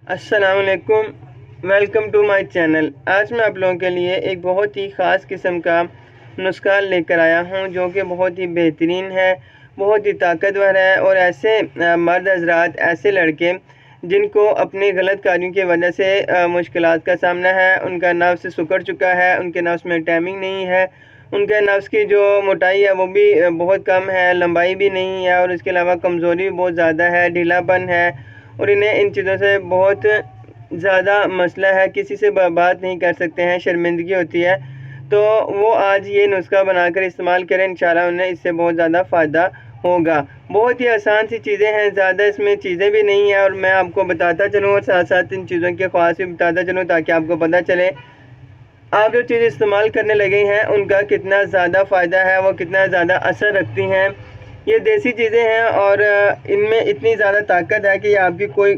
अस्सलाम वालेकुम, welcome to my channel. आज मैं आप लोगों के लिए एक बहुत ही ख़ास किस्म का नुस्खा लेकर आया हूं जो कि बहुत ही बेहतरीन है, बहुत ही ताकतवर है। और ऐसे मर्द हज़रात, ऐसे लड़के जिनको अपनी गलत कार्यों की वजह से मुश्किलात का सामना है, उनका नफ्स सिकुड़ चुका है, उनके नफ्स में टाइमिंग नहीं है, उनके नफ्स की जो मोटाई है वो भी बहुत कम है, लंबाई भी नहीं है, और इसके अलावा कमज़ोरी भी बहुत ज़्यादा है, ढीलापन है, और इन्हें इन चीज़ों से बहुत ज़्यादा मसला है, किसी से बात नहीं कर सकते हैं, शर्मिंदगी होती है। तो वो आज ये नुस्खा बनाकर इस्तेमाल करें, इंशाल्लाह उन्हें इससे बहुत ज़्यादा फ़ायदा होगा। बहुत ही आसान सी चीज़ें हैं, ज़्यादा इसमें चीज़ें भी नहीं हैं, और मैं आपको बताता चलूँ और साथ साथ इन चीज़ों के ख़ास भी बताता चलूँ ताकि आपको पता चले आप जो चीज़ इस्तेमाल करने लगे हैं उनका कितना ज़्यादा फ़ायदा है, वो कितना ज़्यादा असर रखती हैं। ये देसी चीज़ें हैं और इनमें इतनी ज़्यादा ताकत है कि आपकी कोई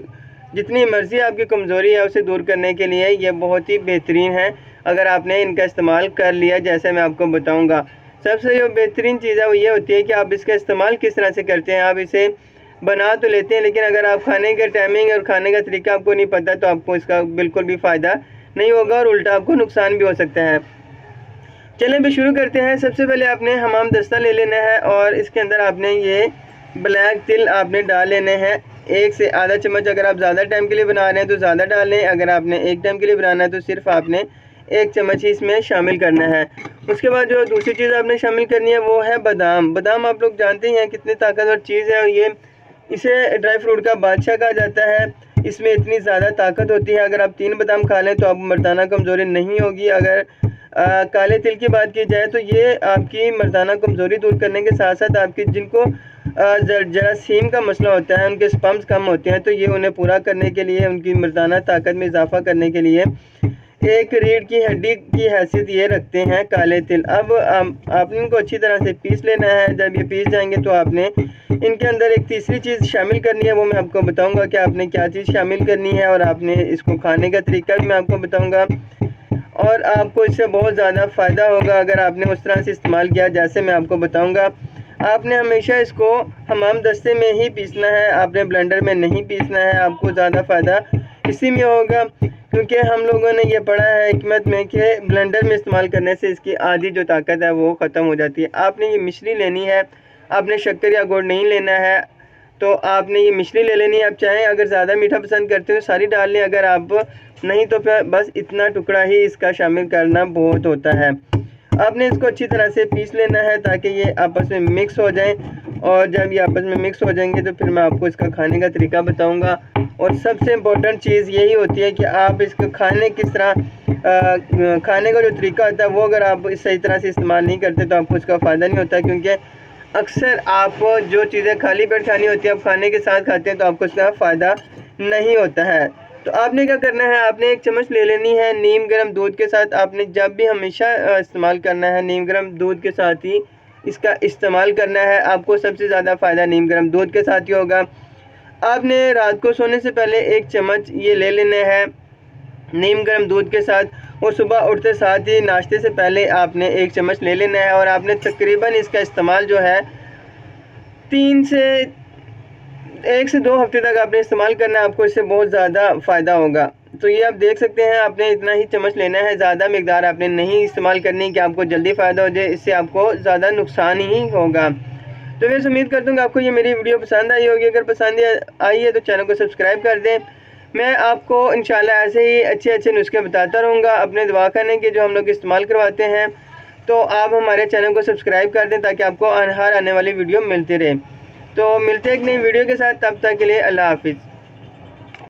जितनी मर्ज़ी आपकी कमज़ोरी है उसे दूर करने के लिए ये बहुत ही बेहतरीन है, अगर आपने इनका इस्तेमाल कर लिया जैसे मैं आपको बताऊँगा। सबसे जो बेहतरीन चीज़ है वो ये होती है कि आप इसका इस्तेमाल किस तरह से करते हैं। आप इसे बना तो लेते हैं, लेकिन अगर आप खाने का टाइमिंग और खाने का तरीका आपको नहीं पता तो आपको इसका बिल्कुल भी फ़ायदा नहीं होगा और उल्टा आपको नुकसान भी हो सकता है। चलें भी शुरू करते हैं। सबसे पहले आपने हमाम दस्ता ले लेना है और इसके अंदर आपने ये ब्लैक तिल आपने डाल लेने हैं, 1 से आधा चम्मच। अगर आप ज़्यादा टाइम के लिए बना रहे हैं तो ज़्यादा डालें, अगर आपने एक टाइम के लिए बनाना है तो सिर्फ आपने 1 चम्मच ही इसमें शामिल करना है। उसके बाद जो दूसरी चीज़ आपने शामिल करनी है वो है बादाम। बादाम आप लोग जानते हैं कितनी ताकतवर चीज़ है, और ये इसे ड्राई फ्रूट का बादशाह कहा जाता है। इसमें इतनी ज़्यादा ताकत होती है, अगर आप 3 बादाम खा लें तो आपको मर्दाना कमज़ोरी नहीं होगी। अगर काले तिल की बात की जाए तो ये आपकी मर्दाना कमज़ोरी दूर करने के साथ साथ आपकी जिनको जरासीम का मसला होता है, उनके स्पम्स कम होते हैं, तो ये उन्हें पूरा करने के लिए, उनकी मर्दाना ताकत में इजाफा करने के लिए एक रीढ़ की हड्डी की हैसियत ये रखते हैं काले तिल। अब आपने इनको अच्छी तरह से पीस लेना है। जब ये पीस जाएंगे तो आपने इनके अंदर एक तीसरी चीज़ शामिल करनी है, वो मैं आपको बताऊंगा कि आपने क्या चीज़ शामिल करनी है, और आपने इसको खाने का तरीका भी मैं आपको बताऊंगा। और आपको इससे बहुत ज़्यादा फ़ायदा होगा अगर आपने उस तरह से इस्तेमाल किया जैसे मैं आपको बताऊंगा। आपने हमेशा इसको हमाम दस्ते में ही पीसना है, आपने ब्लेंडर में नहीं पीसना है। आपको ज़्यादा फ़ायदा इसी में होगा, क्योंकि हम लोगों ने ये पढ़ा है हिकमत में कि ब्लेंडर में इस्तेमाल करने से इसकी आधी जो ताकत है वो ख़त्म हो जाती है। आपने ये मिश्री लेनी है, आपने शक्कर या गुड़ नहीं लेना है, तो आपने ये मिश्री ले लेनी है। आप चाहें अगर ज़्यादा मीठा पसंद करते हो तो सारी डाल लें, अगर आप नहीं तो फिर बस इतना टुकड़ा ही इसका शामिल करना बहुत होता है। आपने इसको अच्छी तरह से पीस लेना है ताकि ये आपस में मिक्स हो जाएं, और जब ये आपस में मिक्स हो जाएंगे तो फिर मैं आपको इसका खाने का तरीका बताऊंगा। और सबसे इम्पोर्टेंट चीज़ यही होती है कि आप इसको खाने किस तरह खाने का जो तरीका होता है वो अगर आप सही तरह से इस्तेमाल नहीं करते तो आपको इसका फ़ायदा नहीं होता, क्योंकि अक्सर आप जो चीज़ें खाली पेट खानी होती है आप खाने के साथ खाते हैं तो आपको इसका फ़ायदा नहीं होता है। तो आपने क्या करना है, आपने 1 चम्मच ले लेनी है नीम गर्म दूध के साथ। आपने जब भी हमेशा इस्तेमाल करना है नीम गर्म दूध के साथ ही इसका इस्तेमाल करना है। आपको सबसे ज़्यादा फ़ायदा नीम गर्म दूध के साथ ही होगा। आपने रात को सोने से पहले 1 चम्मच ये ले लेना है नीम गर्म दूध के साथ, और सुबह उठते साथ ही नाश्ते से पहले आपने 1 चम्मच ले लेना है। और आपने तकरीबन इसका इस्तेमाल जो है 1 से 2 हफ्ते तक आपने इस्तेमाल करना है, आपको इससे बहुत ज़्यादा फ़ायदा होगा। तो ये आप देख सकते हैं, आपने इतना ही चम्मच लेना है, ज़्यादा मकदार आपने नहीं इस्तेमाल करनी कि आपको जल्दी फ़ायदा हो जाए, इससे आपको ज़्यादा नुकसान ही होगा। तो मैं उम्मीद करता हूँ कि आपको ये मेरी वीडियो पसंद आई होगी। अगर पसंद आई है तो चैनल को सब्सक्राइब कर दें। मैं आपको इंशाल्लाह ऐसे ही अच्छे अच्छे नुस्खे बताता रहूँगा अपने दवाखाने के जो हम लोग इस्तेमाल करवाते हैं। तो आप हमारे चैनल को सब्सक्राइब कर दें ताकि आपको हर आने वाली वीडियो मिलती रहे। तो मिलते हैं एक नई वीडियो के साथ, तब तक के लिए अल्लाह हाफिज़।